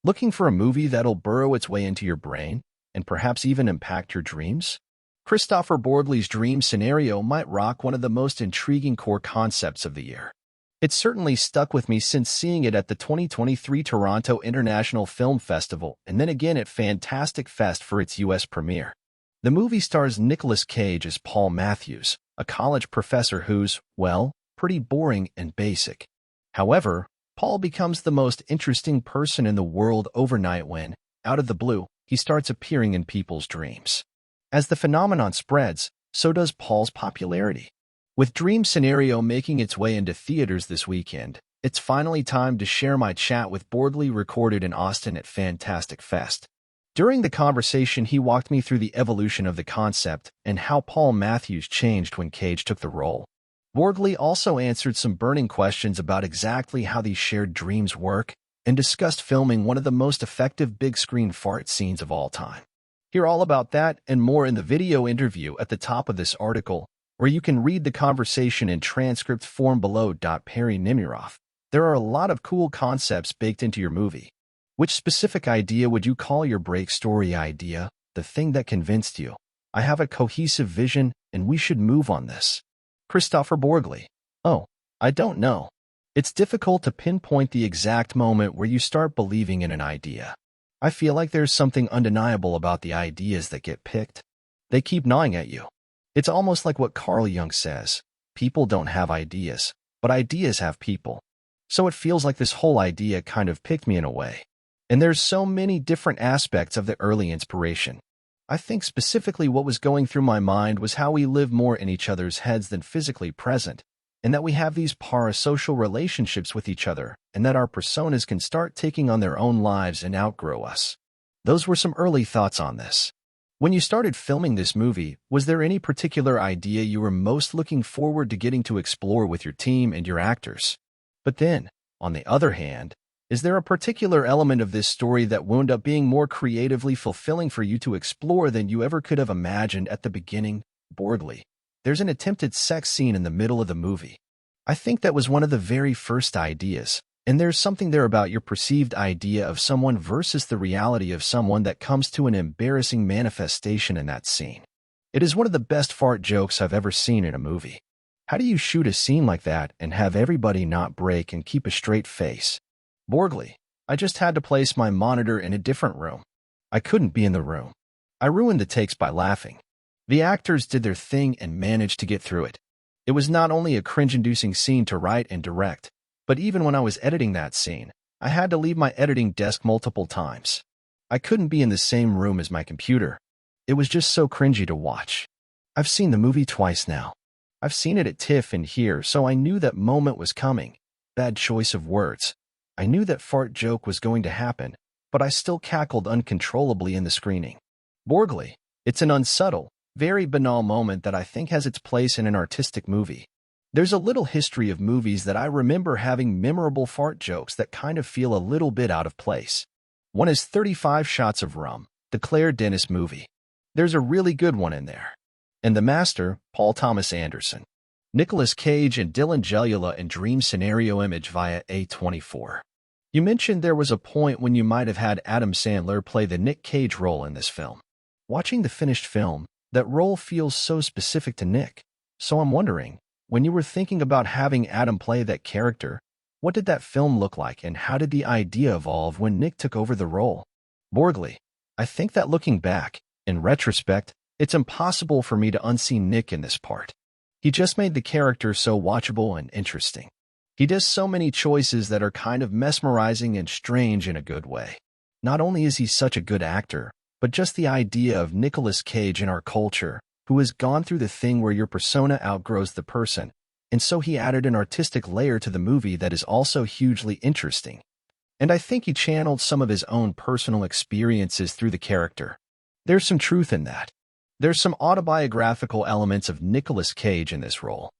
Looking for a movie that'll burrow its way into your brain and perhaps even impact your dreams? Kristoffer Borgli's dream scenario might rock one of the most intriguing core concepts of the year. It's certainly stuck with me since seeing it at the 2023 Toronto International Film Festival and then again at Fantastic Fest for its U.S. premiere. The movie stars Nicolas Cage as Paul Matthews, a college professor who's, well, pretty boring and basic. However, Paul becomes the most interesting person in the world overnight when, out of the blue, he starts appearing in people's dreams. As the phenomenon spreads, so does Paul's popularity. With Dream Scenario making its way into theaters this weekend, it's finally time to share my chat with Borgli recorded in Austin at Fantastic Fest. During the conversation, he walked me through the evolution of the concept and how Paul Matthews changed when Cage took the role. Borgli also answered some burning questions about exactly how these shared dreams work and discussed filming one of the most effective big-screen fart scenes of all time. Hear all about that and more in the video interview at the top of this article, where you can read the conversation in transcript form below. Perry Nemiroff. There are a lot of cool concepts baked into your movie. Which specific idea would you call your break story idea, the thing that convinced you? I have a cohesive vision, and we should move on this. Kristoffer Borgli. Oh, I don't know. It's difficult to pinpoint the exact moment where you start believing in an idea. I feel like there's something undeniable about the ideas that get picked. They keep gnawing at you. It's almost like what Carl Jung says, people don't have ideas, but ideas have people. So it feels like this whole idea kind of picked me in a way. And there's so many different aspects of the early inspiration. I think specifically what was going through my mind was how we live more in each other's heads than physically present, and that we have these parasocial relationships with each other, and that our personas can start taking on their own lives and outgrow us. Those were some early thoughts on this. When you started filming this movie, was there any particular idea you were most looking forward to getting to explore with your team and your actors? But then, on the other hand, is there a particular element of this story that wound up being more creatively fulfilling for you to explore than you ever could have imagined at the beginning? Borgli. There's an attempted sex scene in the middle of the movie. I think that was one of the very first ideas, and there's something there about your perceived idea of someone versus the reality of someone that comes to an embarrassing manifestation in that scene. It is one of the best fart jokes I've ever seen in a movie. How do you shoot a scene like that and have everybody not break and keep a straight face? Borgli. I just had to place my monitor in a different room. I couldn't be in the room. I ruined the takes by laughing. The actors did their thing and managed to get through it. It was not only a cringe-inducing scene to write and direct, but even when I was editing that scene, I had to leave my editing desk multiple times. I couldn't be in the same room as my computer. It was just so cringy to watch. I've seen the movie twice now. I've seen it at TIFF and here, so I knew that moment was coming. Bad choice of words. I knew that fart joke was going to happen, but I still cackled uncontrollably in the screening. Borgli. It's an unsubtle, very banal moment that I think has its place in an artistic movie. There's a little history of movies that I remember having memorable fart jokes that kind of feel a little bit out of place. One is 35 Shots of Rum, the Claire Denis movie. There's a really good one in there. And The Master, Paul Thomas Anderson. Nicolas Cage and Dylan Gelula in Dream Scenario Image via A24. You mentioned there was a point when you might have had Adam Sandler play the Nick Cage role in this film. Watching the finished film, that role feels so specific to Nick. So I'm wondering, when you were thinking about having Adam play that character, what did that film look like and how did the idea evolve when Nick took over the role? Borgli. I think that looking back, in retrospect, it's impossible for me to unsee Nick in this part. He just made the character so watchable and interesting. He does so many choices that are kind of mesmerizing and strange in a good way. Not only is he such a good actor, but just the idea of Nicolas Cage in our culture, who has gone through the thing where your persona outgrows the person, and so he added an artistic layer to the movie that is also hugely interesting. And I think he channeled some of his own personal experiences through the character. There's some truth in that. There's some autobiographical elements of Nicolas Cage in this role.